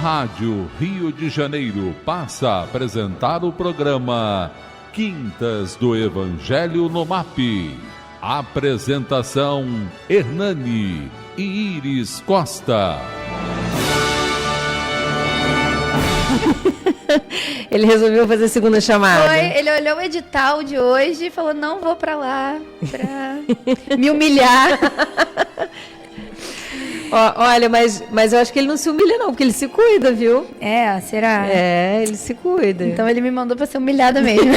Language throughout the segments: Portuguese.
Rádio Rio de Janeiro passa a apresentar o programa Quintas do Evangelho no MAP. Apresentação: Hernani e Iris Costa. Ele resolveu fazer a segunda chamada. Ele olhou o edital de hoje e falou: não vou pra lá pra me humilhar. Olha, mas eu acho que ele não se humilha não, porque ele se cuida, viu? Será? Ele se cuida. Então ele me mandou pra ser humilhada mesmo.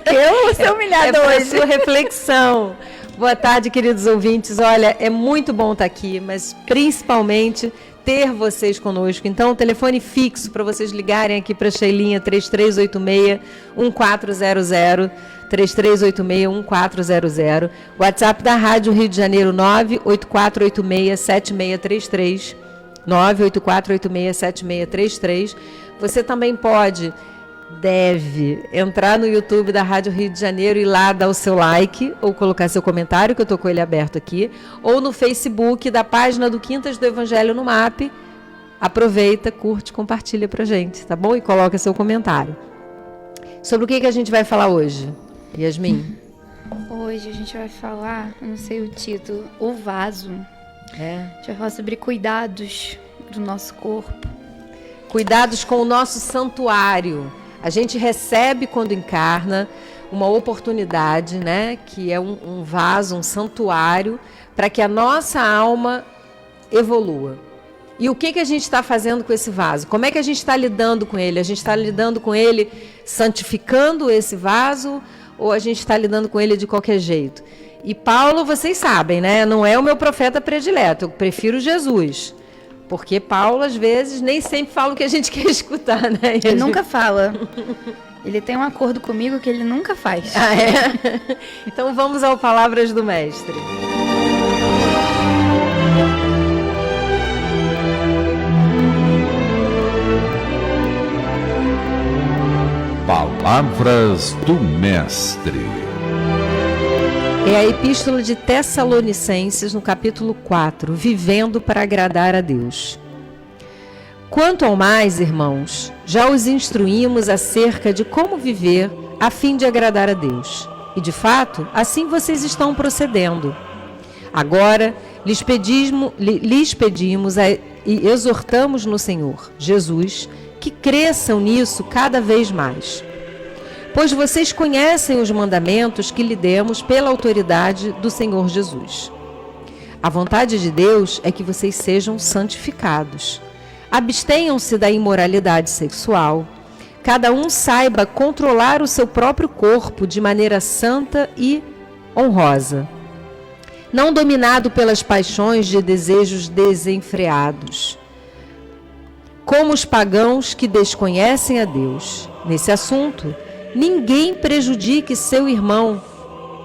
Eu vou ser humilhada hoje. Sua reflexão. Boa tarde, queridos ouvintes. Olha, é muito bom estar aqui, mas principalmente ter vocês conosco. Então, telefone fixo para vocês ligarem aqui para a Sheilinha, 3386-1400, 3386-1400. WhatsApp da Rádio Rio de Janeiro, 98486-7633, 98486-7633. Você também deve entrar no YouTube da Rádio Rio de Janeiro e lá dar o seu like ou colocar seu comentário, que eu estou com ele aberto aqui, ou no Facebook da página do Quintas do Evangelho no MAP. Aproveita, curte, compartilha pra gente, tá bom? E coloca seu comentário. Sobre o que a gente vai falar hoje, Yasmin? Hoje a gente vai falar, não sei o título, o vaso. A gente vai falar sobre cuidados do nosso corpo. Cuidados com o nosso santuário. A gente recebe, quando encarna, uma oportunidade, né? Que é um vaso, um santuário, para que a nossa alma evolua. E o que a gente está fazendo com esse vaso? Como é que a gente está lidando com ele? A gente está lidando com ele santificando esse vaso ou a gente está lidando com ele de qualquer jeito? E Paulo, vocês sabem, né? Não é o meu profeta predileto, eu prefiro Jesus. Porque Paulo, às vezes, nem sempre fala o que a gente quer escutar, né? Ele nunca fala. Ele tem um acordo comigo que ele nunca faz. Ah, é? Então vamos ao Palavras do Mestre. Palavras do Mestre. É a Epístola de Tessalonicenses, no capítulo 4, Vivendo para agradar a Deus. Quanto ao mais, irmãos, já os instruímos acerca de como viver a fim de agradar a Deus. E, de fato, assim vocês estão procedendo. Agora, lhes pedimos e exortamos no Senhor Jesus que cresçam nisso cada vez mais. Pois vocês conhecem os mandamentos que lhe demos pela autoridade do Senhor Jesus. A vontade de Deus é que vocês sejam santificados. Abstenham-se da imoralidade sexual. Cada um saiba controlar o seu próprio corpo de maneira santa e honrosa, não dominado pelas paixões de desejos desenfreados, como os pagãos que desconhecem a Deus. Nesse assunto, ninguém prejudique seu irmão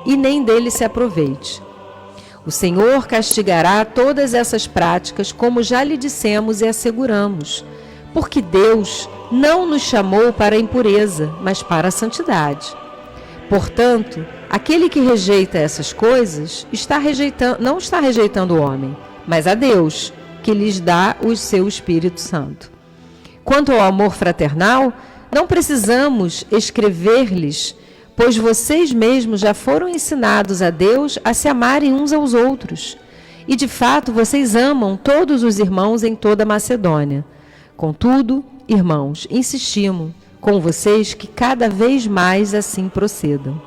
e nem dele se aproveite. O Senhor castigará todas essas práticas, como já lhe dissemos e asseguramos, porque Deus não nos chamou para a impureza, mas para a santidade. Portanto, aquele que rejeita essas coisas não está rejeitando o homem, mas a Deus, que lhes dá o seu Espírito Santo. Quanto ao amor fraternal, não precisamos escrever-lhes, pois vocês mesmos já foram ensinados a Deus a se amarem uns aos outros. E, de fato, vocês amam todos os irmãos em toda a Macedônia. Contudo, irmãos, insistimos com vocês que cada vez mais assim procedam.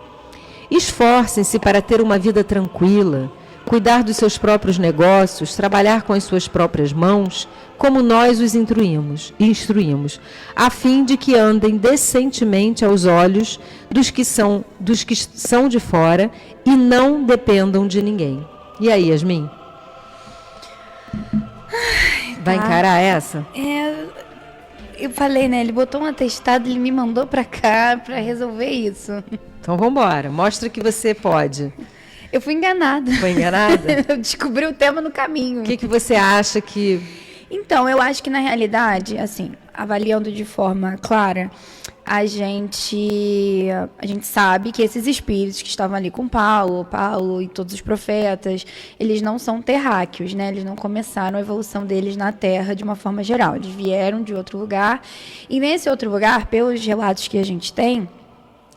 Esforcem-se para ter uma vida tranquila, cuidar dos seus próprios negócios, trabalhar com as suas próprias mãos, como nós os instruímos, a fim de que andem decentemente aos olhos dos que são de fora e não dependam de ninguém. E aí, Yasmin? Vai encarar essa? Eu falei, né? Ele botou um atestado, ele me mandou pra cá pra resolver isso. Então vamos embora, mostra que você pode. Eu fui enganada. Foi enganada? Eu descobri o tema no caminho. O que você acha que... Então, eu acho que na realidade, assim, avaliando de forma clara, a gente sabe que esses espíritos que estavam ali com Paulo e todos os profetas, eles não são terráqueos, né? Eles não começaram a evolução deles na Terra de uma forma geral. Eles vieram de outro lugar. E nesse outro lugar, pelos relatos que a gente tem,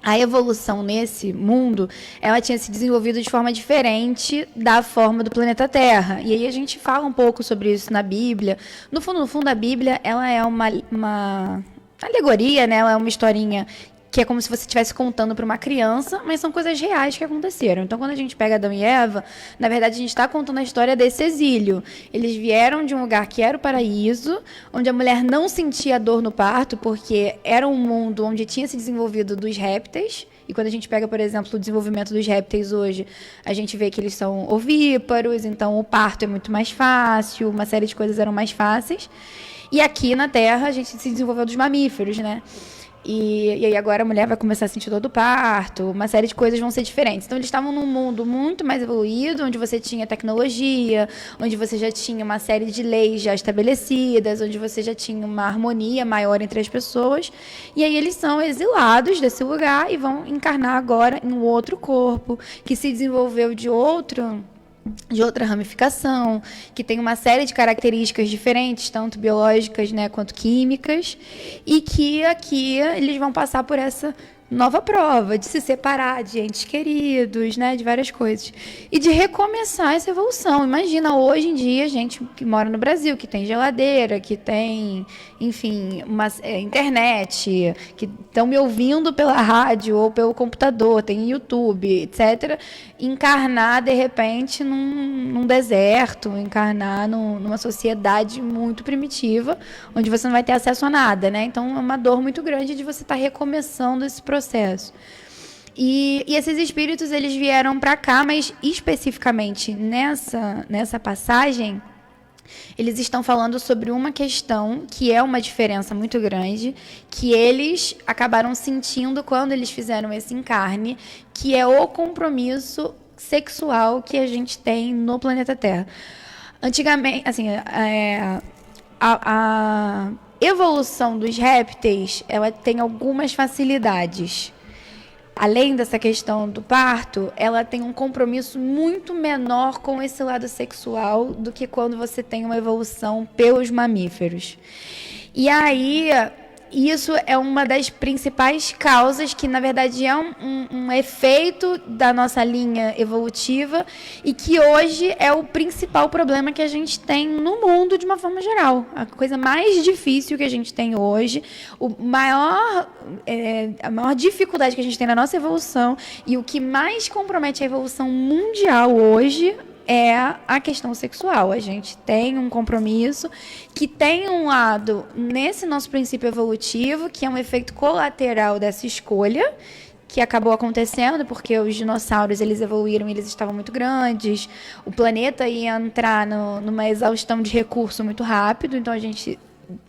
a evolução nesse mundo, ela tinha se desenvolvido de forma diferente da forma do planeta Terra. E aí a gente fala um pouco sobre isso na Bíblia. No fundo, a Bíblia, ela é uma alegoria, né? Ela é uma historinha que é como se você estivesse contando para uma criança, mas são coisas reais que aconteceram. Então, quando a gente pega Adão e Eva, na verdade, a gente está contando a história desse exílio. Eles vieram de um lugar que era o paraíso, onde a mulher não sentia dor no parto, porque era um mundo onde tinha se desenvolvido dos répteis. E quando a gente pega, por exemplo, o desenvolvimento dos répteis hoje, a gente vê que eles são ovíparos, então o parto é muito mais fácil, uma série de coisas eram mais fáceis. E aqui na Terra, a gente se desenvolveu dos mamíferos, né? E aí agora a mulher vai começar a sentir dor do parto, uma série de coisas vão ser diferentes. Então eles estavam num mundo muito mais evoluído, onde você tinha tecnologia, onde você já tinha uma série de leis já estabelecidas, onde você já tinha uma harmonia maior entre as pessoas. E aí eles são exilados desse lugar e vão encarnar agora em um outro corpo, que se desenvolveu de outra ramificação, que tem uma série de características diferentes, tanto biológicas, né, quanto químicas, e que aqui eles vão passar por essa nova prova de se separar de entes queridos, né, de várias coisas, e de recomeçar essa evolução. Imagina, hoje em dia, gente que mora no Brasil, que tem geladeira, que tem, enfim, internet, que estão me ouvindo pela rádio ou pelo computador, tem YouTube, etc., encarnar, de repente, num deserto, encarnar numa sociedade muito primitiva, onde você não vai ter acesso a nada, né? Então, é uma dor muito grande de você estar recomeçando esse processo. E esses espíritos, eles vieram para cá, mas especificamente nessa passagem, eles estão falando sobre uma questão que é uma diferença muito grande, que eles acabaram sentindo quando eles fizeram esse encarne, que é o compromisso sexual que a gente tem no planeta Terra. Antigamente, assim, a evolução dos répteis, ela tem algumas facilidades. Além dessa questão do parto, ela tem um compromisso muito menor com esse lado sexual do que quando você tem uma evolução pelos mamíferos. E aí, isso é uma das principais causas que, na verdade, é um efeito da nossa linha evolutiva e que hoje é o principal problema que a gente tem no mundo de uma forma geral. A coisa mais difícil que a gente tem hoje, a maior dificuldade que a gente tem na nossa evolução e o que mais compromete a evolução mundial hoje é a questão sexual. A gente tem um compromisso que tem um lado nesse nosso princípio evolutivo, que é um efeito colateral dessa escolha, que acabou acontecendo porque os dinossauros, eles evoluíram, eles estavam muito grandes, o planeta ia entrar numa exaustão de recurso muito rápido, então a gente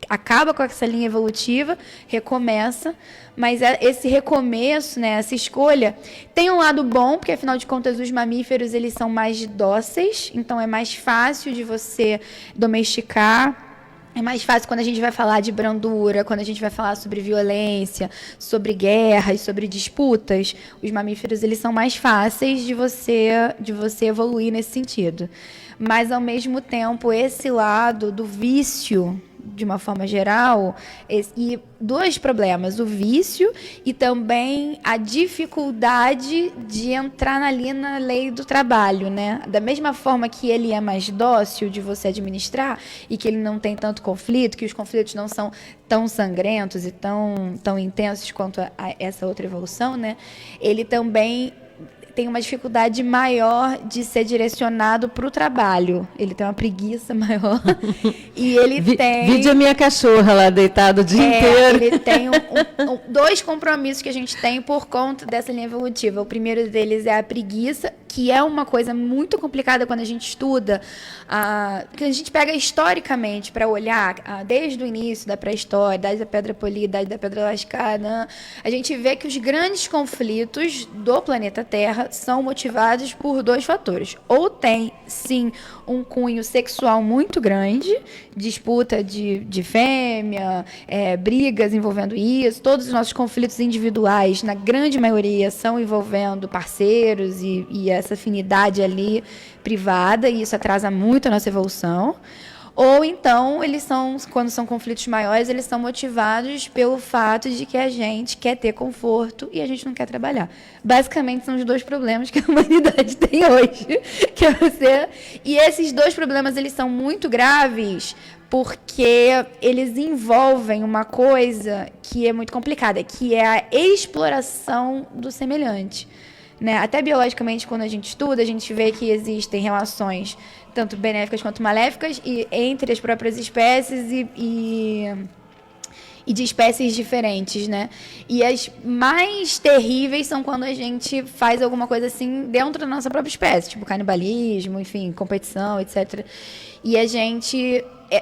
acaba com essa linha evolutiva, recomeça, mas esse recomeço, né, essa escolha, tem um lado bom, porque afinal de contas os mamíferos, eles são mais dóceis, então é mais fácil de você domesticar. É mais fácil quando a gente vai falar de brandura, quando a gente vai falar sobre violência, sobre guerras, sobre disputas. Os mamíferos, eles são mais fáceis de você evoluir nesse sentido. Mas, ao mesmo tempo, esse lado do vício, de uma forma geral, e dois problemas, o vício e também a dificuldade de entrar ali na lei do trabalho, né? Da mesma forma que ele é mais dócil de você administrar e que ele não tem tanto conflito, que os conflitos não são tão sangrentos e tão intensos quanto a essa outra evolução, né? Ele também tem uma dificuldade maior de ser direcionado para o trabalho. Ele tem uma preguiça maior. E ele tem... Vide a minha cachorra lá deitada o dia inteiro. Ele tem dois compromissos que a gente tem por conta dessa linha evolutiva. O primeiro deles é a preguiça, que é uma coisa muito complicada quando a gente estuda, que a gente pega historicamente para olhar, desde o início da pré-história, desde a pedra polida, desde a pedra lascada, a gente vê que os grandes conflitos do planeta Terra são motivados por 2 fatores. Ou tem, sim, um cunho sexual muito grande, disputa de fêmea, brigas envolvendo isso, todos os nossos conflitos individuais, na grande maioria, são envolvendo parceiros e essa afinidade ali privada, e isso atrasa muito a nossa evolução. Ou então, quando são conflitos maiores, eles são motivados pelo fato de que a gente quer ter conforto e a gente não quer trabalhar. Basicamente, são os 2 problemas que a humanidade tem hoje. E esses 2 problemas, eles são muito graves porque eles envolvem uma coisa que é muito complicada, que é a exploração do semelhante. Né? Até biologicamente, quando a gente estuda, a gente vê que existem relações tanto benéficas quanto maléficas entre as próprias espécies e de espécies diferentes, né? E as mais terríveis são quando a gente faz alguma coisa assim dentro da nossa própria espécie, tipo canibalismo, enfim, competição, etc. E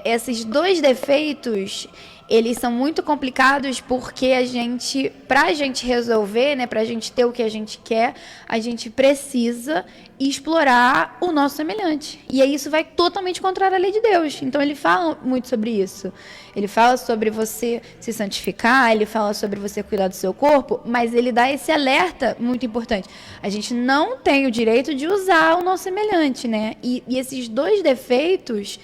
esses 2 defeitos, eles são muito complicados porque pra gente resolver, né, pra gente ter o que a gente quer, a gente precisa explorar o nosso semelhante. E aí isso vai totalmente contra a lei de Deus. Então ele fala muito sobre isso. Ele fala sobre você se santificar, ele fala sobre você cuidar do seu corpo, mas ele dá esse alerta muito importante. A gente não tem o direito de usar o nosso semelhante, né? E esses 2 defeitos...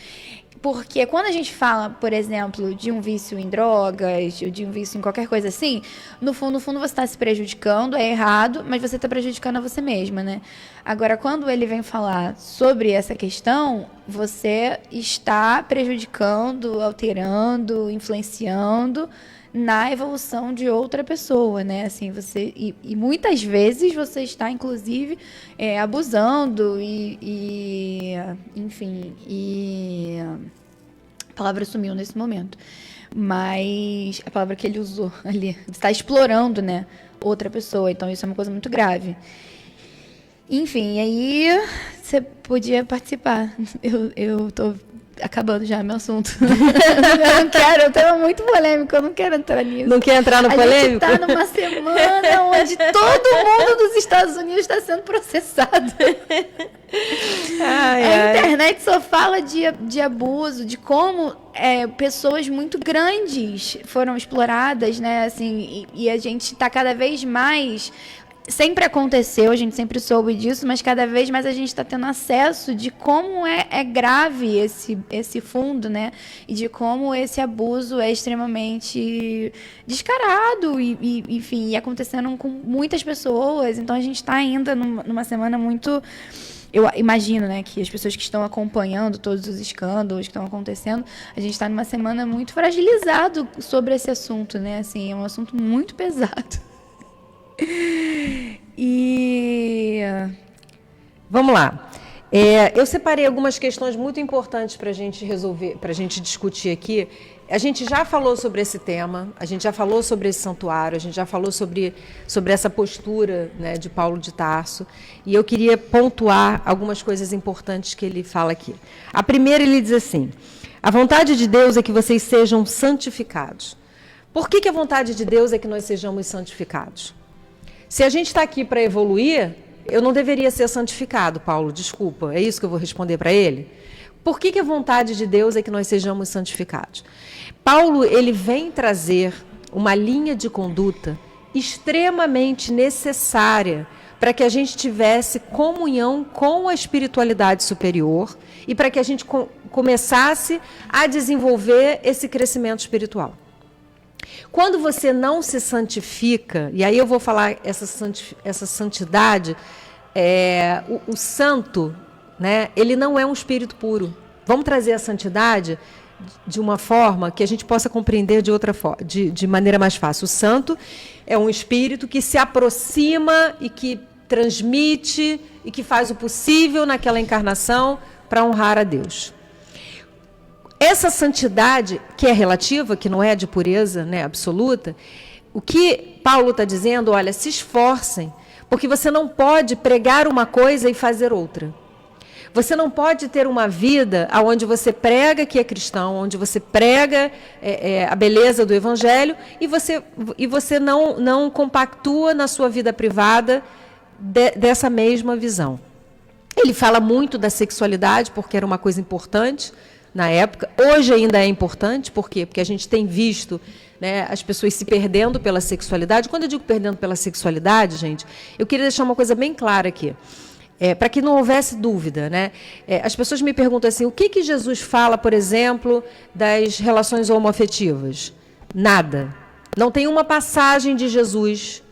Porque quando a gente fala, por exemplo, de um vício em drogas, ou de um vício em qualquer coisa assim, no fundo você está se prejudicando, é errado, mas você está prejudicando a você mesma, né? Agora, quando ele vem falar sobre essa questão, você está prejudicando, alterando, influenciando na evolução de outra pessoa, né? Assim, e muitas vezes você está, inclusive, abusando enfim, a palavra sumiu nesse momento, mas a palavra que ele usou ali, está explorando, né, outra pessoa, então isso é uma coisa muito grave. Enfim, aí você podia participar. Eu tô acabando já meu assunto. Eu não quero, é um tema muito polêmico, eu não quero entrar nisso. Não quer entrar no polêmico? A gente tá numa semana onde todo mundo dos Estados Unidos está sendo processado. A internet só fala de abuso, de como pessoas muito grandes foram exploradas, né? Assim, e a gente está cada vez mais... Sempre aconteceu, a gente sempre soube disso, mas cada vez mais a gente está tendo acesso de como é grave esse fundo, né? E de como esse abuso é extremamente descarado enfim, acontecendo com muitas pessoas. Então a gente está ainda numa semana muito... Eu imagino, né, que as pessoas que estão acompanhando todos os escândalos que estão acontecendo, a gente está numa semana muito fragilizado sobre esse assunto, né? Assim, é um assunto muito pesado. E vamos lá. Eu separei algumas questões muito importantes para a gente resolver, para a gente discutir aqui. A gente já falou sobre esse tema, a gente já falou sobre esse santuário, a gente já falou sobre essa postura, né, de Paulo de Tarso, e eu queria pontuar algumas coisas importantes que ele fala aqui. A primeira, ele diz assim: a vontade de Deus é que vocês sejam santificados. Por que a vontade de Deus é que nós sejamos santificados? Se a gente está aqui para evoluir, eu não deveria ser santificado, Paulo, desculpa. É isso que eu vou responder para ele? Por que a vontade de Deus é que nós sejamos santificados? Paulo, ele vem trazer uma linha de conduta extremamente necessária para que a gente tivesse comunhão com a espiritualidade superior e para que a gente começasse a desenvolver esse crescimento espiritual. Quando você não se santifica, e aí eu vou falar essa santidade, o santo, né, ele não é um espírito puro. Vamos trazer a santidade de uma forma que a gente possa compreender de maneira mais fácil. O santo é um espírito que se aproxima e que transmite e que faz o possível naquela encarnação para honrar a Deus. Essa santidade, que é relativa, que não é de pureza, né, absoluta, o que Paulo está dizendo, olha, se esforcem, Porque você não pode pregar uma coisa e fazer outra. Você não pode ter uma vida onde você prega que é cristão, onde você prega a beleza do evangelho e você não compactua na sua vida privada dessa mesma visão. Ele fala muito da sexualidade, porque era uma coisa importante na época. Hoje ainda é importante, por quê? Porque a gente tem visto, né, as pessoas se perdendo pela sexualidade. Quando eu digo perdendo pela sexualidade, gente, eu queria deixar uma coisa bem clara aqui. Para que não houvesse dúvida, né? As pessoas me perguntam assim, o que Jesus fala, por exemplo, das relações homoafetivas? Nada. Não tem uma passagem de Jesus,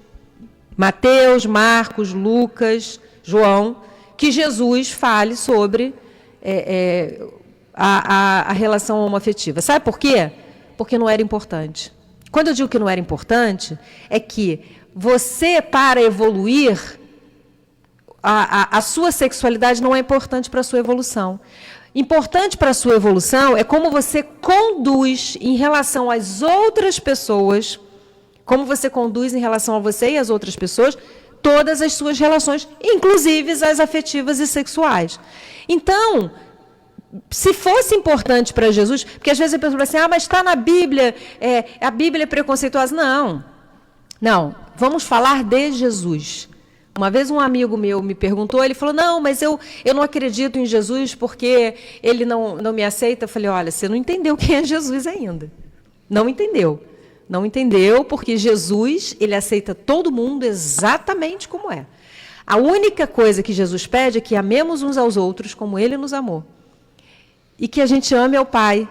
Mateus, Marcos, Lucas, João, que Jesus fale sobre a relação homoafetiva. Sabe por quê? Porque não era importante. Quando eu digo que não era importante, é que você, para evoluir, a sua sexualidade não é importante para a sua evolução. Importante para a sua evolução é como você conduz em relação às outras pessoas, como você conduz em relação a você e às outras pessoas, todas as suas relações, inclusive as afetivas e sexuais. Então, se fosse importante para Jesus, porque às vezes a pessoa fala assim, mas está na Bíblia, a Bíblia é preconceituosa. Não, vamos falar de Jesus. Uma vez um amigo meu me perguntou, ele falou, não, mas eu não acredito em Jesus porque ele não me aceita. Eu falei, olha, você não entendeu quem é Jesus ainda. Não entendeu. Não entendeu porque Jesus, ele aceita todo mundo exatamente como é. A única coisa que Jesus pede é que amemos uns aos outros como ele nos amou. E que a gente ame ao Pai.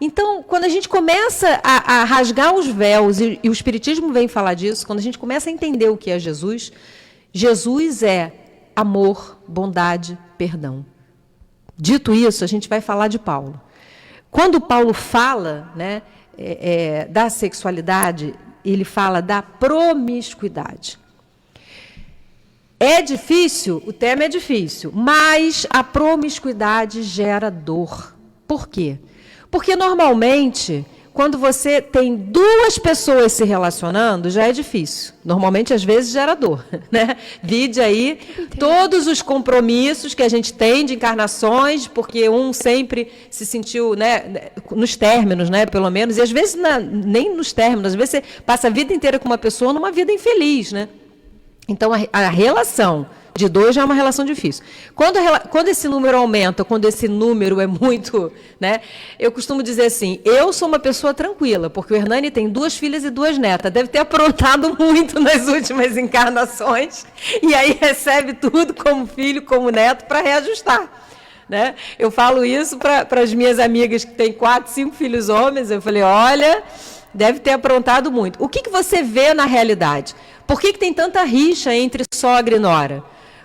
Então, quando a gente começa a rasgar os véus, e o Espiritismo vem falar disso, quando a gente começa a entender o que é Jesus, Jesus é amor, bondade, perdão. Dito isso, a gente vai falar de Paulo. Quando Paulo fala, né, da sexualidade, ele fala da promiscuidade. É difícil, o tema é difícil, mas a promiscuidade gera dor. Por quê? Porque normalmente, quando você tem duas pessoas se relacionando, já é difícil. Normalmente, às vezes, gera dor, né? Vide aí todos os compromissos que a gente tem de encarnações, porque um sempre se sentiu, né, nos términos, né, pelo menos, e às vezes nem nos términos, às vezes você passa a vida inteira com uma pessoa numa vida infeliz, né? Então, a relação de dois já é uma relação difícil. Quando esse número aumenta, quando esse número é muito, né, eu costumo dizer assim, eu sou uma pessoa tranquila, porque o Hernani tem 2 filhas e 2 netas, deve ter aprontado muito nas últimas encarnações, e aí recebe tudo como filho, como neto, para reajustar. Né? Eu falo isso para as minhas amigas que têm 4, 5 filhos homens, eu falei, olha, deve ter aprontado muito. O que você vê na realidade? Por que tem tanta rixa entre sogra e nora?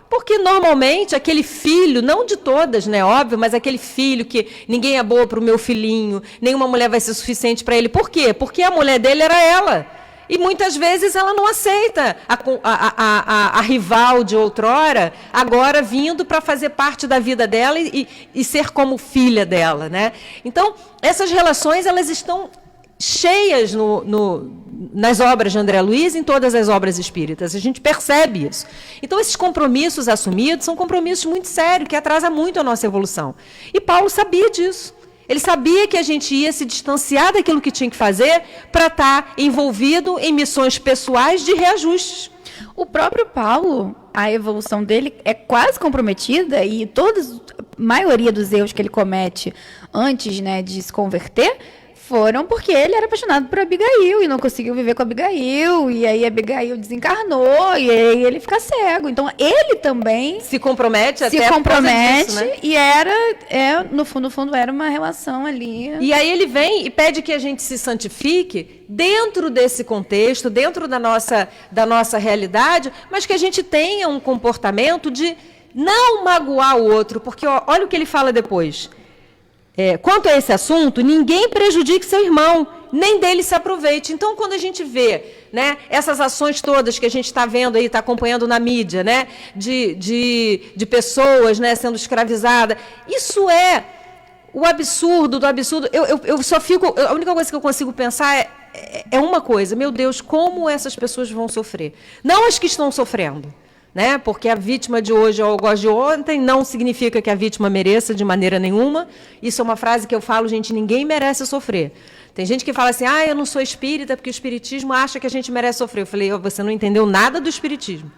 Porque, normalmente, aquele filho, não de todas, né, óbvio, mas aquele filho que ninguém é boa para o meu filhinho, nenhuma mulher vai ser suficiente para ele. Por quê? Porque a mulher dele era ela. E, muitas vezes, ela não aceita a rival de outrora, agora vindo para fazer parte da vida dela e ser como filha dela. Né? Então, essas relações, elas estão cheias nas obras de André Luiz, em todas as obras espíritas. A gente percebe isso. Então, esses compromissos assumidos são compromissos muito sérios, que atrasam muito a nossa evolução. E Paulo sabia disso. Ele sabia que a gente ia se distanciar daquilo que tinha que fazer para estar envolvido em missões pessoais de reajustes. O próprio Paulo, a evolução dele é quase comprometida e a maioria dos erros que ele comete antes, né, de se converter foram porque ele era apaixonado por Abigail e não conseguiu viver com Abigail, e aí Abigail desencarnou, e aí ele fica cego. Então, ele também se compromete até por causa disso, né? E no fundo, era uma relação ali. E aí ele vem e pede que a gente se santifique dentro desse contexto, dentro da nossa realidade, mas que a gente tenha um comportamento de não magoar o outro, porque olha o que ele fala depois. Quanto a esse assunto, ninguém prejudique seu irmão, nem dele se aproveite. Então, quando a gente vê, né, essas ações todas que a gente está vendo aí, está acompanhando na mídia, né, de pessoas, né, sendo escravizadas, isso é o absurdo do absurdo. Eu só fico... A única coisa que eu consigo pensar é uma coisa. Meu Deus, como essas pessoas vão sofrer? Não as que estão sofrendo. né? Porque a vítima de hoje é o algoz de ontem, não significa que a vítima mereça de maneira nenhuma. Isso é uma frase que eu falo, gente, ninguém merece sofrer. Tem gente que fala assim, eu não sou espírita porque o espiritismo acha que a gente merece sofrer. Eu falei, você não entendeu nada do espiritismo.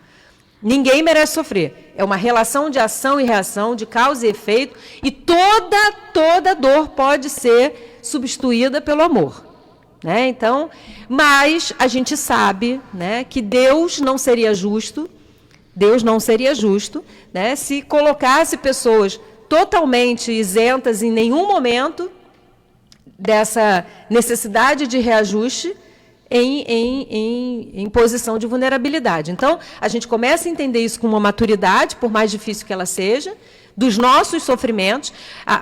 Ninguém merece sofrer. É uma relação de ação e reação, de causa e efeito, e toda dor pode ser substituída pelo amor. Né? Então, mas a gente sabe, né, que Deus não seria justo, né, se colocasse pessoas totalmente isentas em nenhum momento dessa necessidade de reajuste em posição de vulnerabilidade. Então, a gente começa a entender isso com uma maturidade, por mais difícil que ela seja, dos nossos sofrimentos.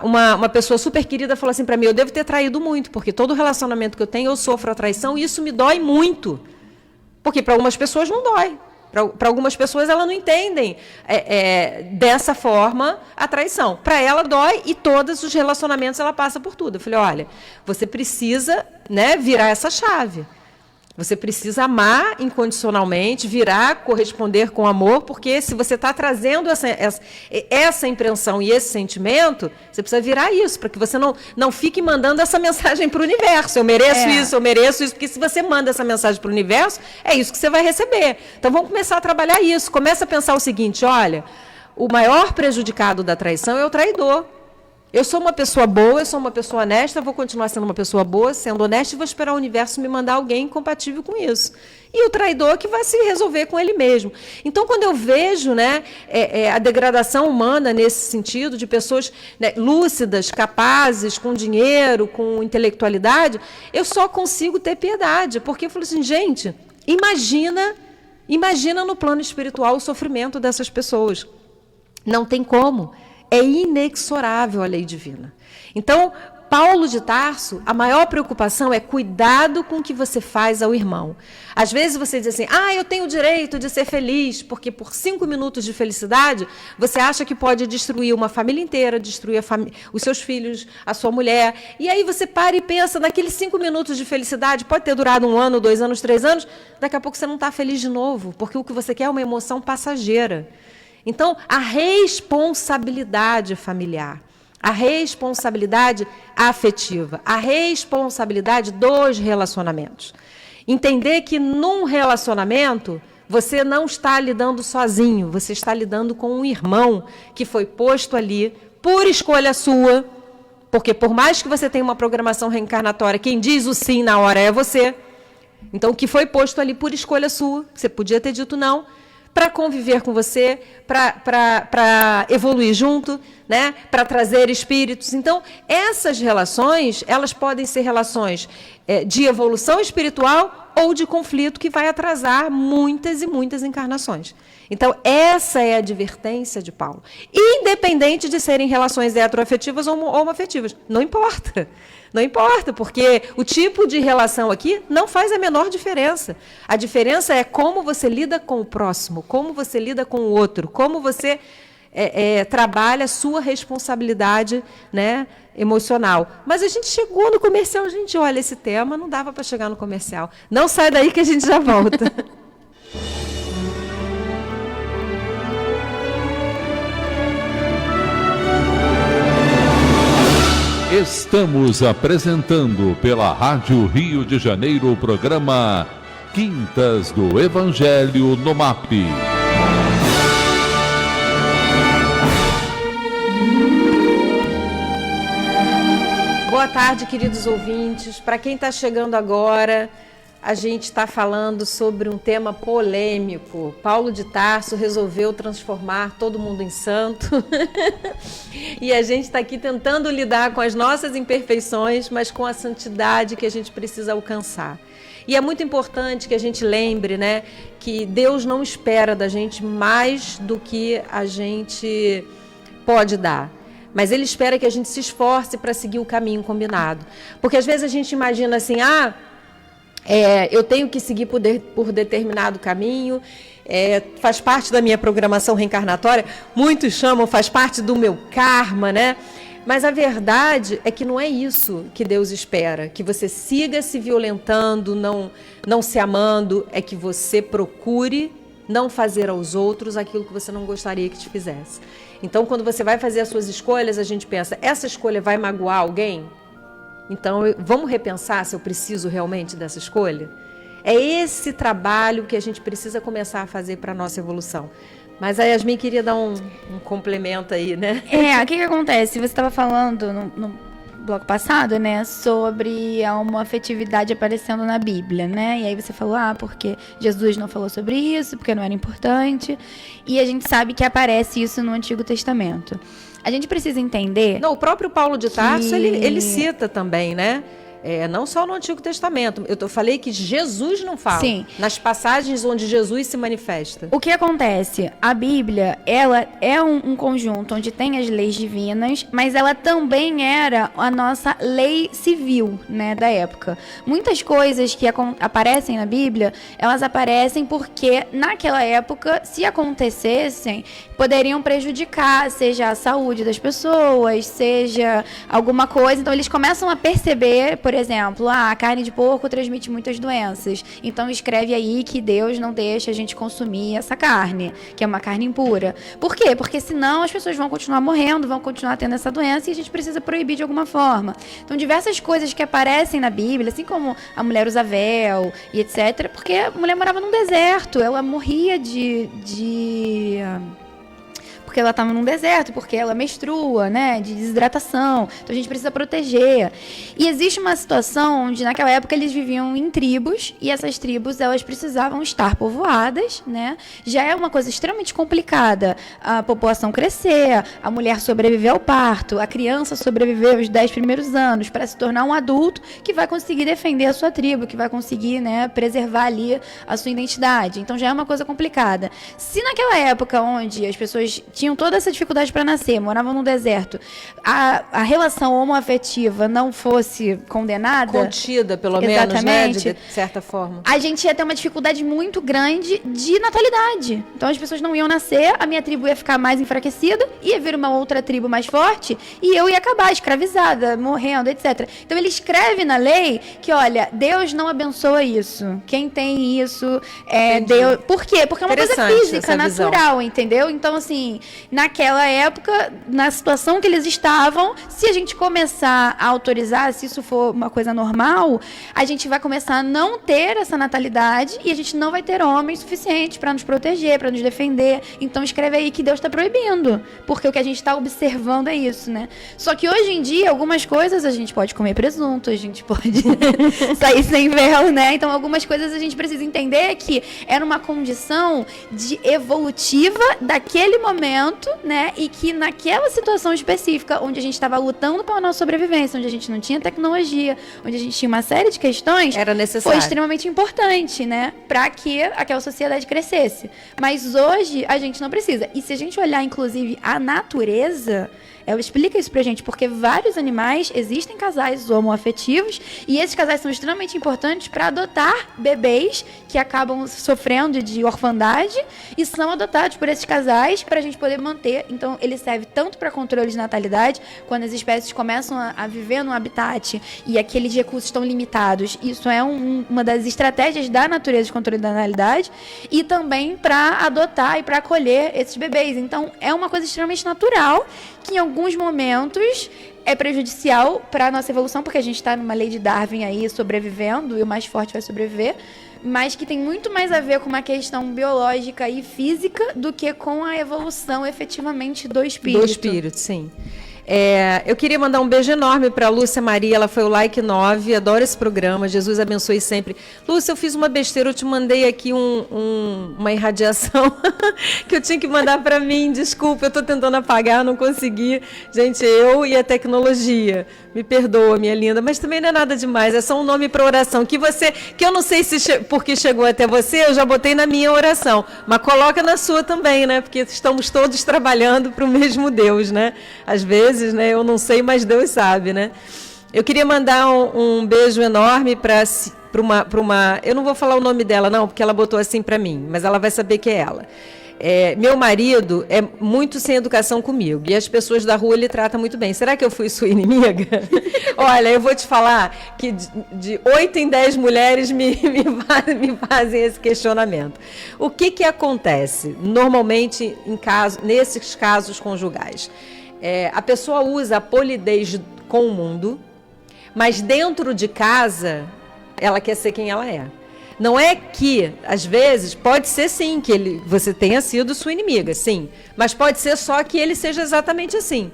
Uma pessoa super querida falou assim para mim, eu devo ter traído muito, porque todo relacionamento que eu tenho, eu sofro a traição, e isso me dói muito. Porque para algumas pessoas não dói. Para algumas pessoas, elas não entendem dessa forma a traição. Para ela, dói, e todos os relacionamentos ela passa por tudo. Eu falei, olha, você precisa, né, virar essa chave. Você precisa amar incondicionalmente, corresponder com amor, porque se você está trazendo essa impressão e esse sentimento, você precisa virar isso, para que você não fique mandando essa mensagem para o universo. Eu mereço isso, eu mereço isso, porque se você manda essa mensagem para o universo, é isso que você vai receber. Então vamos começar a trabalhar isso. Começa a pensar o seguinte, olha, o maior prejudicado da traição é o traidor. Eu sou uma pessoa boa, eu sou uma pessoa honesta, vou continuar sendo uma pessoa boa, sendo honesta, e vou esperar o universo me mandar alguém compatível com isso. E o traidor que vai se resolver com ele mesmo. Então, quando eu vejo, né, a degradação humana nesse sentido, de pessoas, né, lúcidas, capazes, com dinheiro, com intelectualidade, eu só consigo ter piedade. Porque eu falo assim, gente, imagina no plano espiritual o sofrimento dessas pessoas. Não tem como. É inexorável a lei divina. Então, Paulo de Tarso, a maior preocupação é cuidado com o que você faz ao irmão. Às vezes você diz assim, eu tenho o direito de ser feliz, porque por 5 minutos de felicidade, você acha que pode destruir uma família inteira, destruir os seus filhos, a sua mulher. E aí você para e pensa, naqueles 5 minutos de felicidade, pode ter durado 1 ano, 2 anos, 3 anos, daqui a pouco você não está feliz de novo, porque o que você quer é uma emoção passageira. Então, a responsabilidade familiar, a responsabilidade afetiva, a responsabilidade dos relacionamentos. Entender que num relacionamento, você não está lidando sozinho, você está lidando com um irmão que foi posto ali por escolha sua, porque por mais que você tenha uma programação reencarnatória, quem diz o sim na hora é você. Então, o que foi posto ali por escolha sua, você podia ter dito não, para conviver com você, para evoluir junto, né? Para trazer espíritos. Então, essas relações, elas podem ser relações de evolução espiritual ou de conflito que vai atrasar muitas e muitas encarnações. Então, essa é a advertência de Paulo. Independente de serem relações heteroafetivas ou homoafetivas. Não importa. Não importa, porque o tipo de relação aqui não faz a menor diferença. A diferença é como você lida com o próximo, como você lida com o outro, como você trabalha a sua responsabilidade, né, emocional. Mas a gente chegou no comercial, gente, olha, esse tema não dava para chegar no comercial. Não sai daí que a gente já volta. Estamos apresentando pela Rádio Rio de Janeiro o programa Quintas do Evangelho no MAP. Boa tarde, queridos ouvintes. Para quem está chegando agora, a gente está falando sobre um tema polêmico. Paulo de Tarso resolveu transformar todo mundo em santo. E a gente está aqui tentando lidar com as nossas imperfeições, mas com a santidade que a gente precisa alcançar. E é muito importante que a gente lembre, né, que Deus não espera da gente mais do que a gente pode dar. Mas Ele espera que a gente se esforce para seguir o caminho combinado. Porque às vezes a gente imagina assim, eu tenho que seguir por determinado caminho, faz parte da minha programação reencarnatória, muitos chamam, faz parte do meu karma, né? Mas a verdade é que não é isso que Deus espera, que você siga se violentando, não se amando, é que você procure não fazer aos outros aquilo que você não gostaria que te fizesse. Então, quando você vai fazer as suas escolhas, a gente pensa, essa escolha vai magoar alguém? Então, vamos repensar se eu preciso realmente dessa escolha? É esse trabalho que a gente precisa começar a fazer para a nossa evolução. Mas a Yasmin queria dar um complemento aí, né? O que acontece? Você estava falando no bloco passado, né, sobre a homoafetividade aparecendo na Bíblia, né? E aí você falou, porque Jesus não falou sobre isso, porque não era importante. E a gente sabe que aparece isso no Antigo Testamento. A gente precisa entender... Não, o próprio Paulo de Tarso, ele cita também, né? Não só no Antigo Testamento. Eu falei que Jesus não fala. Sim. Nas passagens onde Jesus se manifesta. O que acontece? A Bíblia, ela é um conjunto onde tem as leis divinas, mas ela também era a nossa lei civil, né, da época. Muitas coisas que aparecem na Bíblia, elas aparecem porque naquela época, se acontecessem, poderiam prejudicar, seja a saúde das pessoas, seja alguma coisa. Então eles começam a perceber, por exemplo, a carne de porco transmite muitas doenças. Então escreve aí que Deus não deixa a gente consumir essa carne, que é uma carne impura. Por quê? Porque senão as pessoas vão continuar morrendo, vão continuar tendo essa doença e a gente precisa proibir de alguma forma. Então diversas coisas que aparecem na Bíblia, assim como a mulher usa véu e etc, porque a mulher morava num deserto, ela morria porque ela estava num deserto, porque ela menstrua, né, de desidratação. Então a gente precisa proteger. E existe uma situação onde naquela época eles viviam em tribos e essas tribos elas precisavam estar povoadas, né? Já é uma coisa extremamente complicada a população crescer, a mulher sobreviver ao parto, a criança sobreviver os 10 primeiros anos para se tornar um adulto que vai conseguir defender a sua tribo, que vai conseguir, né, preservar ali a sua identidade. Então já é uma coisa complicada. Se naquela época onde as pessoas tinham toda essa dificuldade para nascer, moravam no deserto, a relação homoafetiva não fosse condenada... Contida, pelo menos, né? De certa forma. A gente ia ter uma dificuldade muito grande de natalidade. Então as pessoas não iam nascer, a minha tribo ia ficar mais enfraquecida, ia vir uma outra tribo mais forte, e eu ia acabar escravizada, morrendo, etc. Então ele escreve na lei que, olha, Deus não abençoa isso. Quem tem isso é Deus... Por quê? Porque é uma coisa física, natural, entendeu? Então, assim... Naquela época, na situação que eles estavam, se a gente começar a autorizar, se isso for uma coisa normal, a gente vai começar a não ter essa natalidade e a gente não vai ter homens suficientes para nos proteger, para nos defender. Então escreve aí que Deus está proibindo, porque o que a gente está observando é isso, né? Só que hoje em dia, algumas coisas a gente pode comer presunto, a gente pode sair sem véu, né? Então algumas coisas a gente precisa entender que era uma condição evolutiva daquele momento, né? E que naquela situação específica, onde a gente estava lutando pela nossa sobrevivência, onde a gente não tinha tecnologia, onde a gente tinha uma série de questões, era necessário. Foi extremamente importante, né? Para que aquela sociedade crescesse. Mas hoje a gente não precisa. E se a gente olhar, inclusive, a natureza, ela explica isso pra gente, porque vários animais, existem casais homoafetivos, e esses casais são extremamente importantes para adotar bebês que acabam sofrendo de orfandade e são adotados por esses casais para a gente poder manter. Então, ele serve tanto para controle de natalidade, quando as espécies começam a viver num habitat e aqueles recursos estão limitados. Isso é uma das estratégias da natureza de controle da natalidade, e também para adotar e para acolher esses bebês. Então, é uma coisa extremamente natural, que em alguns momentos é prejudicial para a nossa evolução, porque a gente está numa lei de Darwin aí, sobrevivendo, e o mais forte vai sobreviver, mas que tem muito mais a ver com uma questão biológica e física do que com a evolução efetivamente do espírito. Do espírito, sim. Eu queria mandar um beijo enorme para a Lúcia Maria, ela foi o like 9, adoro esse programa, Jesus abençoe sempre. Lúcia, eu fiz uma besteira, eu te mandei aqui uma irradiação que eu tinha que mandar para mim, desculpa, eu estou tentando apagar, não consegui. Gente, eu e a tecnologia, me perdoa, minha linda, mas também não é nada demais, é só um nome para oração, que eu não sei se porque chegou até você, eu já botei na minha oração, mas coloca na sua também, né, porque estamos todos trabalhando para o mesmo Deus, né, às vezes, né? Eu não sei, mas Deus sabe, né? Eu queria mandar um beijo enorme para uma... Eu não vou falar o nome dela, não, porque ela botou assim para mim, mas ela vai saber que é ela. Meu marido é muito sem educação comigo e as pessoas da rua ele trata muito bem. Será que eu fui sua inimiga? Olha, eu vou te falar que de 8 em 10 mulheres me fazem esse questionamento. O que acontece normalmente nesses casos conjugais? A pessoa usa a polidez com o mundo, mas dentro de casa ela quer ser quem ela é. Não é que, às vezes, pode ser sim que você tenha sido sua inimiga, sim. Mas pode ser só que ele seja exatamente assim.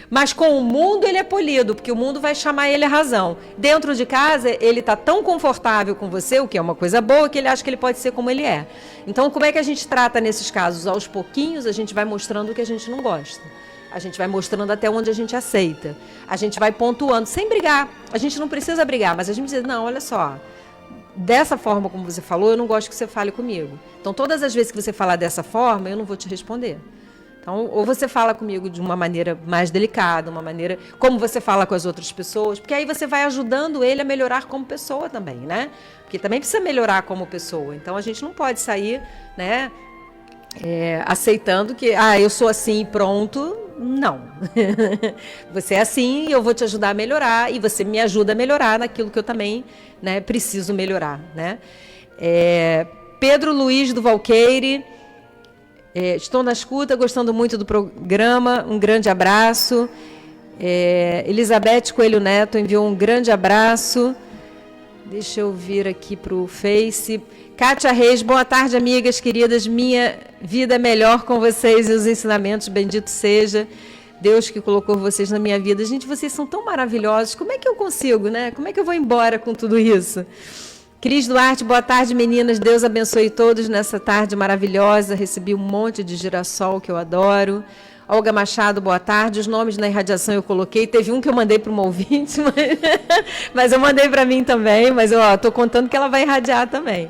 Mas com o mundo ele é polido, porque o mundo vai chamar ele a razão. Dentro de casa, ele está tão confortável com você, o que é uma coisa boa, que ele acha que ele pode ser como ele é. Então, como é que a gente trata nesses casos? Aos pouquinhos, a gente vai mostrando o que a gente não gosta. A gente vai mostrando até onde a gente aceita. A gente vai pontuando, sem brigar. A gente não precisa brigar, mas a gente diz, não, olha só... Dessa forma como você falou, eu não gosto que você fale comigo. Então, todas as vezes que você falar dessa forma, eu não vou te responder. Então, ou você fala comigo de uma maneira mais delicada, uma maneira como você fala com as outras pessoas, porque aí você vai ajudando ele a melhorar como pessoa também, né? Porque também precisa melhorar como pessoa. Então, a gente não pode sair, né, aceitando que, eu sou assim e pronto. Não. Você é assim e eu vou te ajudar a melhorar e você me ajuda a melhorar naquilo que eu também, né, preciso melhorar, né? Pedro Luiz do Valqueire, estou na escuta, gostando muito do programa, um grande abraço. Elizabeth Coelho Neto enviou um grande abraço. Deixa eu vir aqui para o Face. Kátia Reis, boa tarde, amigas queridas. Minha vida é melhor com vocês e os ensinamentos, bendito seja Deus que colocou vocês na minha vida. Gente, vocês são tão maravilhosos. Como é que eu consigo, né? Como é que eu vou embora com tudo isso? Cris Duarte, boa tarde, meninas. Deus abençoe todos nessa tarde maravilhosa. Recebi um monte de girassol que eu adoro. Olga Machado, boa tarde. Os nomes na irradiação eu coloquei. Teve um que eu mandei para uma ouvinte, mas eu mandei para mim também. Mas eu estou contando que ela vai irradiar também.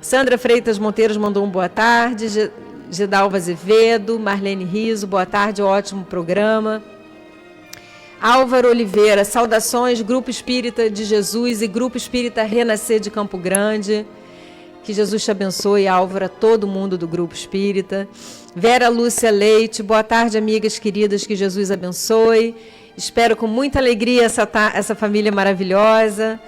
Sandra Freitas Monteiros mandou um boa tarde. Gedalva Azevedo, Marlene Riso, boa tarde, ótimo programa. Álvaro Oliveira, saudações, Grupo Espírita de Jesus e Grupo Espírita Renascer de Campo Grande. Que Jesus te abençoe, Álvaro, a todo mundo do Grupo Espírita. Vera Lúcia Leite, boa tarde, amigas queridas, que Jesus abençoe. Espero com muita alegria essa família maravilhosa.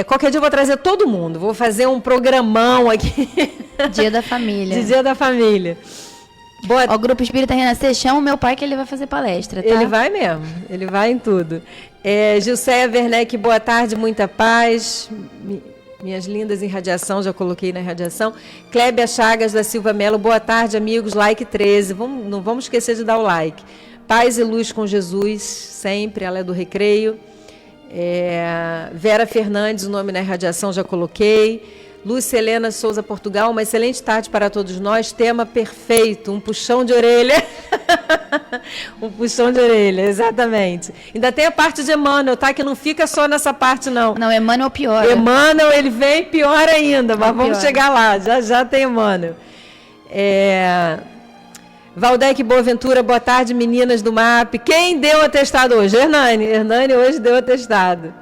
Qualquer dia eu vou trazer todo mundo, vou fazer um programão aqui. Dia da família. De Dia da Família. O Grupo Espírita Renascer, chama o meu pai que ele vai fazer palestra, tá? Ele vai mesmo, ele vai em tudo. Gilceia Werneck, boa tarde, muita paz. Minhas lindas em radiação, já coloquei na radiação. Clébia Chagas da Silva Melo, boa tarde, amigos, like 13. Não vamos esquecer de dar o like. Paz e luz com Jesus, sempre, ela é do Recreio. Vera Fernandes, o nome na radiação já coloquei. Lúcia Helena Souza Portugal, uma excelente tarde para todos nós, tema perfeito, um puxão de orelha. Um puxão de orelha, exatamente. Ainda tem a parte de Emmanuel, tá? Que não fica só nessa parte, não. Não, Emmanuel pior. Emmanuel, ele vem pior ainda, mas vamos chegar lá, já tem Emmanuel. Valdec Boaventura, boa tarde, meninas do MAP. Quem deu atestado hoje? Hernani hoje deu atestado.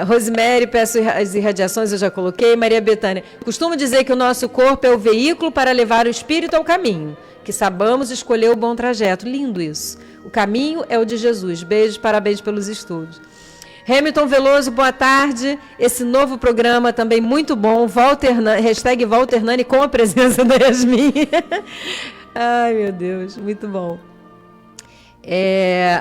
Rosemary, peço as irradiações, eu já coloquei. Maria Bethânia, costumo dizer que o nosso corpo é o veículo para levar o espírito ao caminho, que sabamos escolher o bom trajeto. Lindo isso. O caminho é o de Jesus. Beijos, parabéns pelos estudos. Hamilton Veloso, boa tarde. Esse novo programa também muito bom. Hashtag Walter Nani com a presença da Yasmin. Ai, meu Deus, muito bom.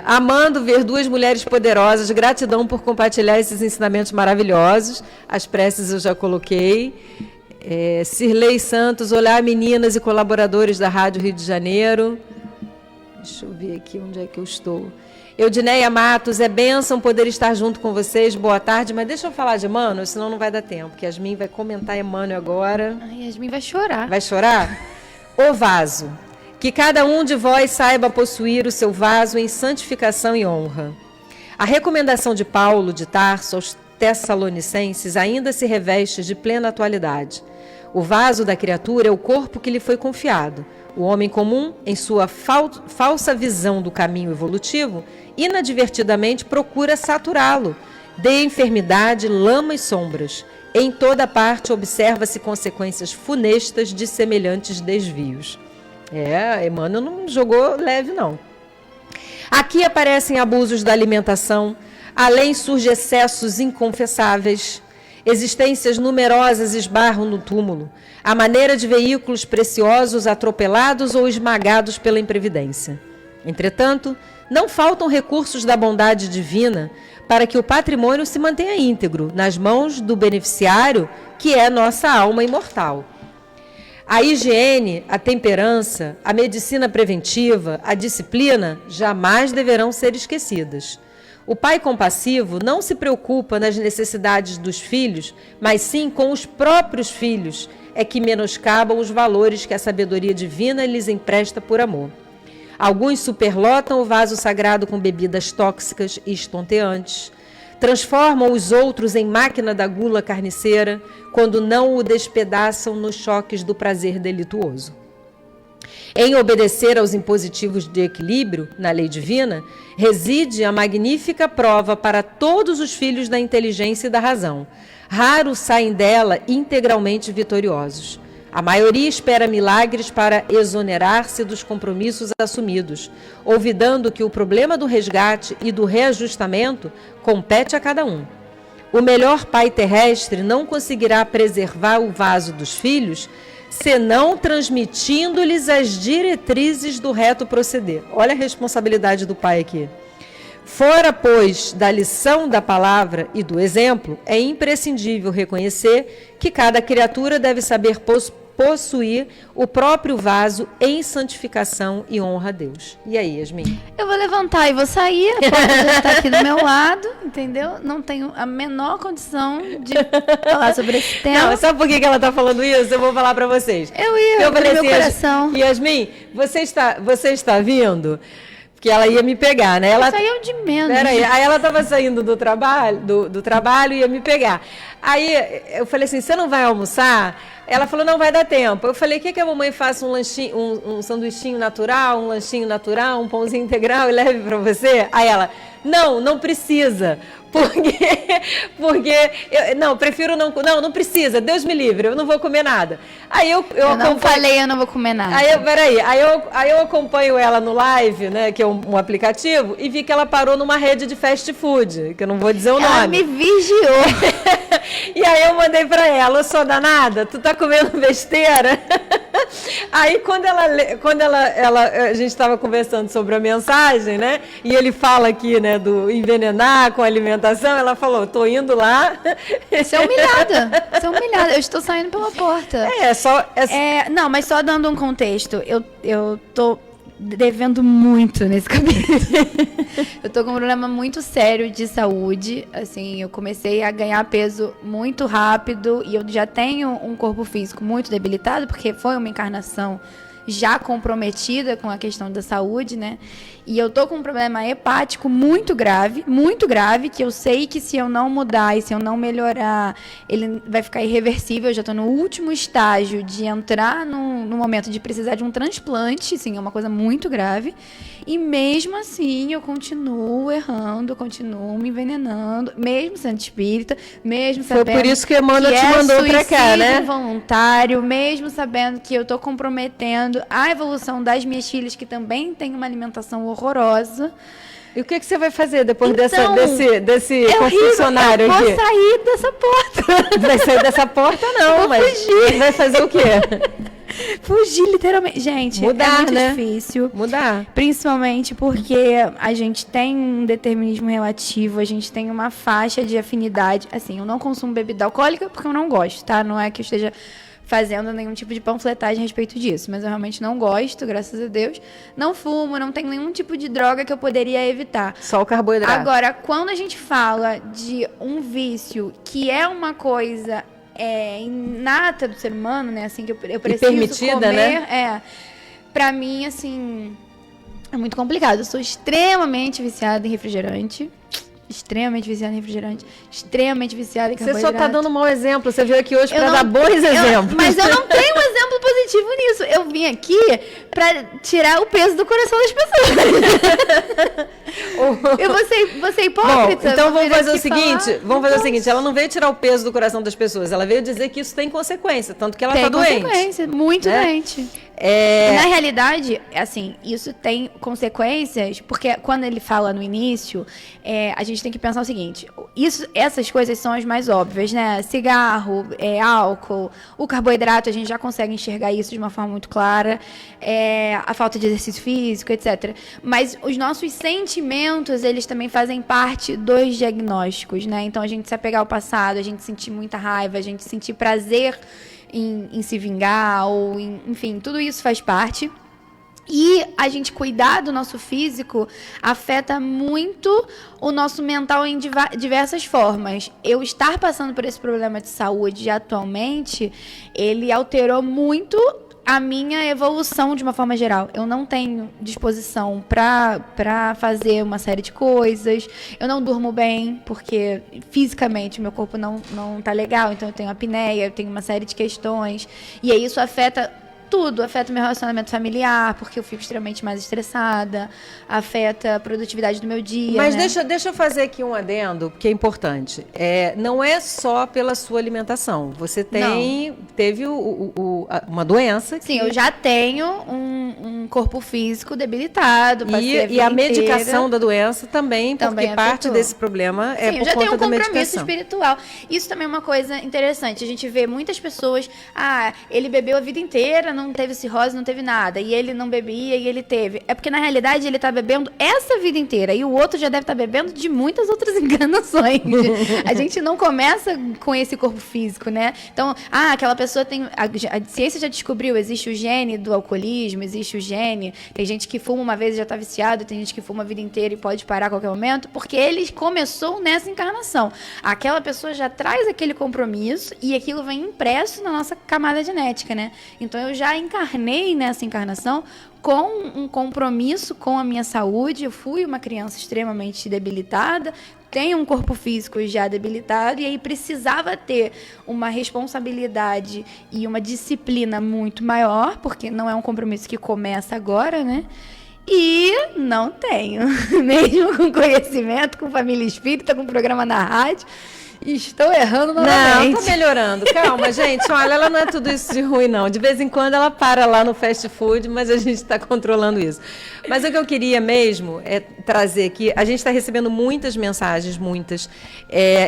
Amando ver duas mulheres poderosas, gratidão por compartilhar esses ensinamentos maravilhosos. As preces eu já coloquei. Cirlei Santos, olá meninas e colaboradores da Rádio Rio de Janeiro. Deixa eu ver aqui onde é que eu estou. Eudineia Matos, é bênção poder estar junto com vocês, boa tarde, mas deixa eu falar de Emmanuel, senão não vai dar tempo, que Yasmin vai comentar Emmanuel agora. Ai, Yasmin vai chorar. Vai chorar? O vaso. Que cada um de vós saiba possuir o seu vaso em santificação e honra. A recomendação de Paulo de Tarso aos Tessalonicenses ainda se reveste de plena atualidade. O vaso da criatura é o corpo que lhe foi confiado. O homem comum, em sua falsa visão do caminho evolutivo, inadvertidamente procura saturá-lo de enfermidade, lama e sombras. em toda parte observa-se consequências funestas de semelhantes desvios. Emmanuel não jogou leve, não. Aqui aparecem abusos da alimentação, além surgem excessos inconfessáveis. Existências numerosas esbarram no túmulo, à maneira de veículos preciosos atropelados ou esmagados pela imprevidência. Entretanto, não faltam recursos da bondade divina para que o patrimônio se mantenha íntegro nas mãos do beneficiário, que é nossa alma imortal. A higiene, a temperança, a medicina preventiva, a disciplina jamais deverão ser esquecidas. O pai compassivo não se preocupa nas necessidades dos filhos, mas sim com os próprios filhos, é que menoscabam os valores que a sabedoria divina lhes empresta por amor. Alguns superlotam o vaso sagrado com bebidas tóxicas e estonteantes, transformam os outros em máquina da gula carniceira, quando não o despedaçam nos choques do prazer delituoso. Em obedecer aos impositivos de equilíbrio, na lei divina, reside a magnífica prova para todos os filhos da inteligência e da razão. Raros saem dela integralmente vitoriosos. A maioria espera milagres para exonerar-se dos compromissos assumidos, olvidando que o problema do resgate e do reajustamento compete a cada um. O melhor pai terrestre não conseguirá preservar o vaso dos filhos, senão transmitindo-lhes as diretrizes do reto proceder. Olha a responsabilidade do pai aqui. Fora, pois, da lição da palavra e do exemplo, é imprescindível reconhecer que cada criatura deve saber possuir o próprio vaso em santificação e honra a Deus. E aí, Yasmin? Eu vou levantar e vou sair, a porta já está aqui do meu lado, entendeu? Não tenho a menor condição de falar sobre esse tema. Não, sabe por que ela está falando isso? Eu vou falar para vocês. Eu falei meu coração. Yasmin, você está vindo? Porque ela ia me pegar, né? Ela saiu de menos. Peraí, aí ela estava saindo do trabalho e ia me pegar. Aí eu falei assim, você não vai almoçar? Ela falou, não vai dar tempo. Eu falei, quer que a mamãe faça um lanchinho, um sanduichinho natural, um lanchinho natural, um pãozinho integral e leve para você? Aí ela, não precisa. Não, prefiro não precisa, Deus me livre, eu não vou comer nada. Aí eu não vou comer nada. Aí eu acompanho ela no Live, né, que é um aplicativo, e vi que ela parou numa rede de fast food, que eu não vou dizer o nome. Ela me vigiou. E aí eu mandei pra ela, eu sou danada, tu tá comendo besteira? Aí quando a gente estava conversando sobre a mensagem, né, e ele fala aqui, né, do envenenar com alimentação, ela falou, tô indo lá. Você é humilhada. Eu estou saindo pela porta. Não, mas só dando um contexto, eu tô devendo muito nesse capítulo. Eu tô com um problema muito sério de saúde, assim, eu comecei a ganhar peso muito rápido e eu já tenho um corpo físico muito debilitado, porque foi uma encarnação já comprometida com a questão da saúde, né? E eu tô com um problema hepático muito grave, que eu sei que se eu não mudar e se eu não melhorar, ele vai ficar irreversível. Eu já tô no último estágio de entrar no momento de precisar de um transplante, assim, é uma coisa muito grave. E mesmo assim, eu continuo errando, eu continuo me envenenando, mesmo sendo espírita, mesmo sabendo Foi por isso que a Emmanuel te mandou pra cá, né? Voluntário, mesmo sabendo que eu tô comprometendo a evolução das minhas filhas, que também têm uma alimentação horrorosa. E o que você vai fazer depois desse confessionário aqui? Eu vou sair dessa porta. Vai sair dessa porta, não, mas fugir. Vai fazer o quê? Fugir, literalmente. Gente, mudar, é muito né? difícil. Mudar. Principalmente porque a gente tem um determinismo relativo, a gente tem uma faixa de afinidade. Assim, eu não consumo bebida alcoólica porque eu não gosto, tá? Não é que eu esteja fazendo nenhum tipo de panfletagem a respeito disso, mas eu realmente não gosto, graças a Deus. Não fumo, não tenho nenhum tipo de droga que eu poderia evitar. Só o carboidrato. Agora, quando a gente fala de um vício que é uma coisa inata do ser humano, né? Assim, que eu preciso permitida, comer, né? Pra mim, assim, é muito complicado. Eu sou extremamente viciada em refrigerante. Extremamente viciada em refrigerante, extremamente viciada em carboidrato. Você só tá dando um mau exemplo. Você veio aqui hoje para dar bons exemplos. Mas eu não tenho um exemplo positivo objetivo nisso. Eu vim aqui pra tirar o peso do coração das pessoas. Eu vou ser hipócrita. Bom, então vamos fazer o falar, seguinte, ela não veio tirar o peso do coração das pessoas, ela veio dizer que isso tem consequência, tanto que ela está doente. Tem consequência, muito doente. Na realidade, assim, isso tem consequências, porque quando ele fala no início, a gente tem que pensar o seguinte, essas coisas são as mais óbvias, né? Cigarro, álcool, o carboidrato, a gente já consegue enxergar isso de uma forma muito clara, a falta de exercício físico, etc. Mas os nossos sentimentos, eles também fazem parte dos diagnósticos, né? Então, a gente se apegar ao passado, a gente sentir muita raiva, a gente sentir prazer em se vingar, ou enfim, tudo isso faz parte. E a gente cuidar do nosso físico afeta muito o nosso mental em diversas formas. Eu estar passando por esse problema de saúde atualmente, ele alterou muito a minha evolução de uma forma geral. Eu não tenho disposição para fazer uma série de coisas. Eu não durmo bem, porque fisicamente meu corpo não tá legal. Então eu tenho apneia, eu tenho uma série de questões. E aí isso afeta tudo, afeta meu relacionamento familiar, porque eu fico extremamente mais estressada, afeta a produtividade do meu dia. Mas né? deixa eu fazer aqui um adendo, que é importante. Não é só pela sua alimentação. Você teve uma doença. Sim, eu já tenho um corpo físico debilitado. E a medicação da doença também porque parte desse problema Sim, por conta da medicação. Eu já tenho um compromisso espiritual. Isso também é uma coisa interessante. A gente vê muitas pessoas, ele bebeu a vida inteira, não teve cirrose, não teve nada. E ele não bebia e ele teve. É porque, na realidade, ele está bebendo essa vida inteira. E o outro já deve estar bebendo de muitas outras enganações. A gente não começa com esse corpo físico, né? Então, aquela pessoa tem... A ciência já descobriu, existe o gene do alcoolismo, existe o gene... Tem gente que fuma uma vez e já está viciado, tem gente que fuma a vida inteira e pode parar a qualquer momento, porque ele começou nessa encarnação. Aquela pessoa já traz aquele compromisso e aquilo vem impresso na nossa camada genética, né? Então, eu já encarnei nessa encarnação com um compromisso com a minha saúde. Eu fui uma criança extremamente debilitada, tenho um corpo físico já debilitado, e aí precisava ter uma responsabilidade e uma disciplina muito maior, porque não é um compromisso que começa agora, né? E não tenho, mesmo com conhecimento, com família espírita, com programa na rádio. Estou errando novamente. Não, tá melhorando. Calma, gente. Olha, ela não é tudo isso de ruim, não. De vez em quando ela para lá no fast food, mas a gente está controlando isso. Mas o que eu queria mesmo é trazer aqui... A gente está recebendo muitas mensagens, muitas.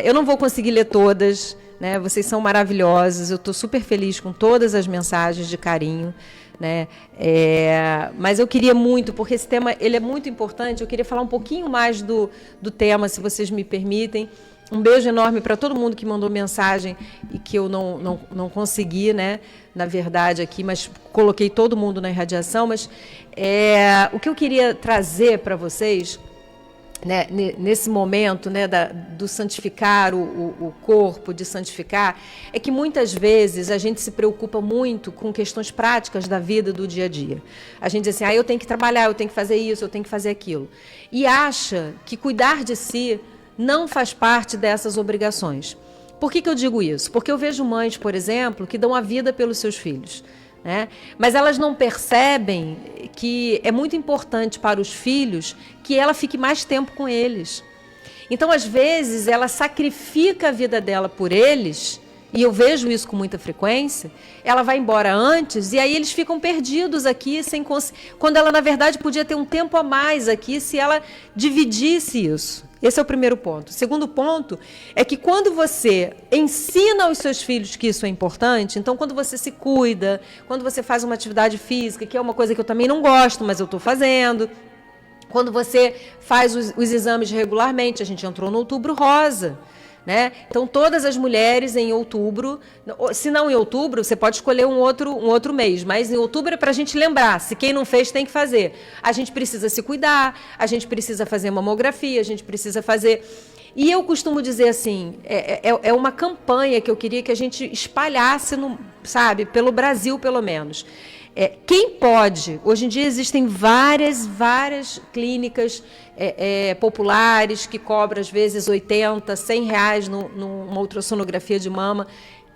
Eu não vou conseguir ler todas, né? Vocês são maravilhosos. Eu estou super feliz com todas as mensagens de carinho, né? Mas eu queria muito, porque esse tema ele é muito importante, eu queria falar um pouquinho mais do tema, se vocês me permitem. Um beijo enorme para todo mundo que mandou mensagem e que eu não consegui, né, na verdade, aqui, mas coloquei todo mundo na irradiação. Mas o que eu queria trazer para vocês, né, nesse momento, né, do santificar o corpo, de santificar, é que muitas vezes a gente se preocupa muito com questões práticas da vida, do dia a dia. A gente diz assim, eu tenho que trabalhar, eu tenho que fazer isso, eu tenho que fazer aquilo. E acha que cuidar de si não faz parte dessas obrigações. Por que eu digo isso? Porque eu vejo mães, por exemplo, que dão a vida pelos seus filhos, né? Mas elas não percebem que é muito importante para os filhos que ela fique mais tempo com eles. Então, às vezes, ela sacrifica a vida dela por eles, e eu vejo isso com muita frequência. Ela vai embora antes e aí eles ficam perdidos aqui, quando ela, na verdade, podia ter um tempo a mais aqui se ela dividisse isso. Esse é o primeiro ponto. O segundo ponto é que quando você ensina aos seus filhos que isso é importante, então quando você se cuida, quando você faz uma atividade física, que é uma coisa que eu também não gosto, mas eu estou fazendo, quando você faz os exames regularmente, a gente entrou no Outubro Rosa, né? Então, todas as mulheres em outubro, se não em outubro, você pode escolher um outro mês, mas em outubro é para a gente lembrar, se quem não fez tem que fazer. A gente precisa se cuidar, a gente precisa fazer mamografia, a gente precisa fazer... E eu costumo dizer assim, é uma campanha que eu queria que a gente espalhasse, sabe, pelo Brasil pelo menos. Quem pode, hoje em dia existem várias clínicas populares que cobram às vezes R$80, R$100 numa ultrassonografia de mama.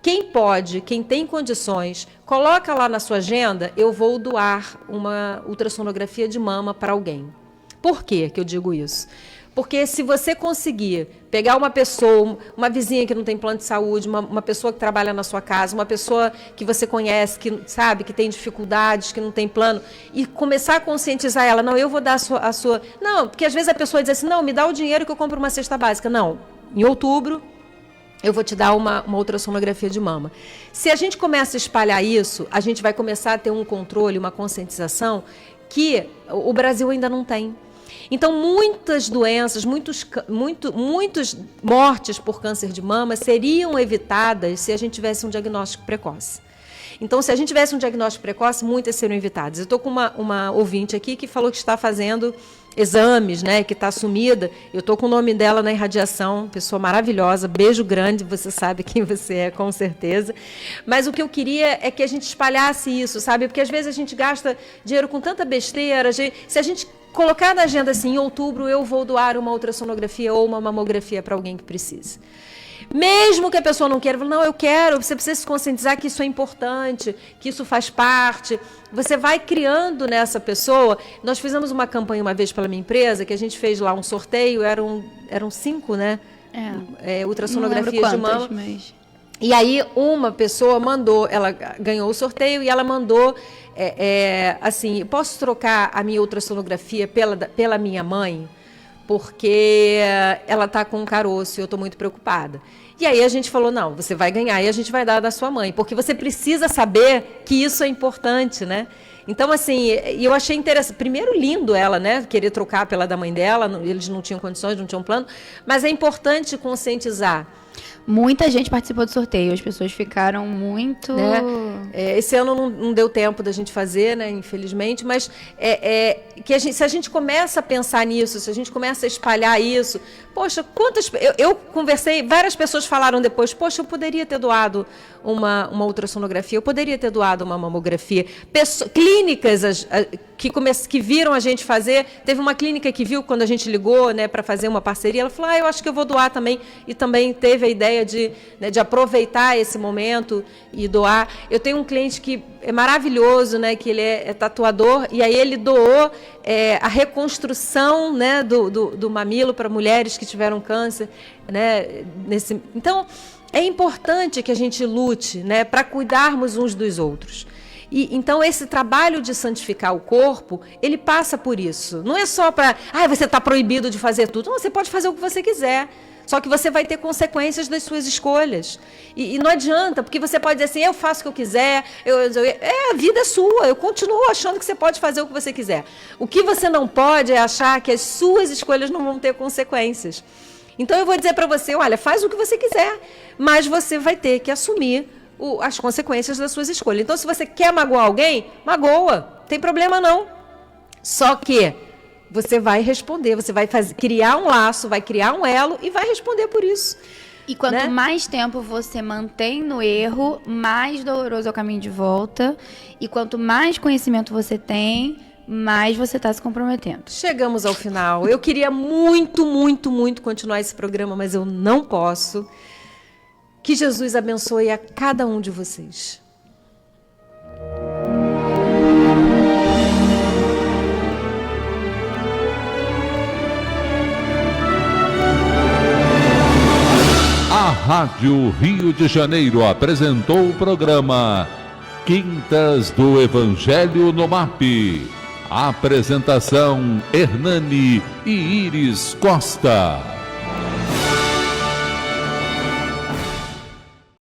quem pode, quem tem condições, coloca lá na sua agenda, eu vou doar uma ultrassonografia de mama para alguém. Por que eu digo isso? Porque se você conseguir pegar uma pessoa, uma vizinha que não tem plano de saúde, uma pessoa que trabalha na sua casa, uma pessoa que você conhece, que sabe, que tem dificuldades, que não tem plano, e começar a conscientizar ela, não, eu vou dar a sua... Não, porque às vezes a pessoa diz assim, não, me dá o dinheiro que eu compro uma cesta básica. Não, em outubro eu vou te dar uma ultrassonografia de mama. Se a gente começa a espalhar isso, a gente vai começar a ter um controle, uma conscientização que o Brasil ainda não tem. Então, muitas doenças, muitas mortes por câncer de mama seriam evitadas se a gente tivesse um diagnóstico precoce. Então, se a gente tivesse um diagnóstico precoce, muitas seriam evitadas. Eu estou com uma ouvinte aqui que falou que está fazendo exames, né, que está sumida. Eu estou com o nome dela na irradiação, pessoa maravilhosa, beijo grande, você sabe quem você é, com certeza. Mas o que eu queria é que a gente espalhasse isso, sabe? Porque às vezes a gente gasta dinheiro com tanta besteira. Se a gente colocar na agenda assim, em outubro eu vou doar uma ultrassonografia ou uma mamografia para alguém que precise. Mesmo que a pessoa não queira, não, eu quero, você precisa se conscientizar que isso é importante, que isso faz parte. Você vai criando nessa pessoa. Nós fizemos uma campanha uma vez pela minha empresa, que a gente fez lá um sorteio, eram 5, né? Ultrassonografias de mama. Mas... E aí uma pessoa mandou, ela ganhou o sorteio e ela mandou, assim, posso trocar a minha ultrassonografia pela minha mãe? Porque ela está com um caroço e eu estou muito preocupada. E aí a gente falou, não, você vai ganhar e a gente vai dar da sua mãe, porque você precisa saber que isso é importante, né? Então, assim, eu achei interessante, primeiro lindo ela, né, querer trocar pela da mãe dela, eles não tinham condições, não tinham plano, mas é importante conscientizar. Muita gente participou do sorteio, as pessoas ficaram muito... Né? Esse ano não deu tempo da gente fazer, né, infelizmente, mas se a gente começa a pensar nisso, se a gente começa a espalhar isso, poxa, eu conversei, várias pessoas falaram depois, poxa, eu poderia ter doado uma ultrassonografia, eu poderia ter doado uma mamografia. Clínicas que viram a gente fazer, teve uma clínica que viu quando a gente ligou, né, para fazer uma parceria, ela falou, eu acho que eu vou doar também, e também teve a ideia de aproveitar esse momento e doar. Eu tenho um cliente que é maravilhoso, né, que ele é tatuador, e aí ele doou a reconstrução, né, do mamilo para mulheres que tiveram câncer, né, Então, é importante que a gente lute, né, para cuidarmos uns dos outros. Então, esse trabalho de santificar o corpo, ele passa por isso. Não é só para, você está proibido de fazer tudo. Não, você pode fazer o que você quiser. Só que você vai ter consequências das suas escolhas. E não adianta, porque você pode dizer assim, eu faço o que eu quiser, a vida é sua, eu continuo achando que você pode fazer o que você quiser. O que você não pode é achar que as suas escolhas não vão ter consequências. Então, eu vou dizer para você, olha, faz o que você quiser, mas você vai ter que assumir as consequências das suas escolhas. Então, se você quer magoar alguém, magoa, não tem problema não. Só que você vai responder, você vai criar um laço, vai criar um elo e vai responder por isso. E quanto mais tempo você mantém no erro, mais doloroso é o caminho de volta. E quanto mais conhecimento você tem, mais você está se comprometendo. Chegamos ao final. Eu queria muito, muito, muito continuar esse programa, mas eu não posso. Que Jesus abençoe a cada um de vocês. A Rádio Rio de Janeiro apresentou o programa Quintas do Evangelho no MAP. Apresentação Hernani e Iris Costa.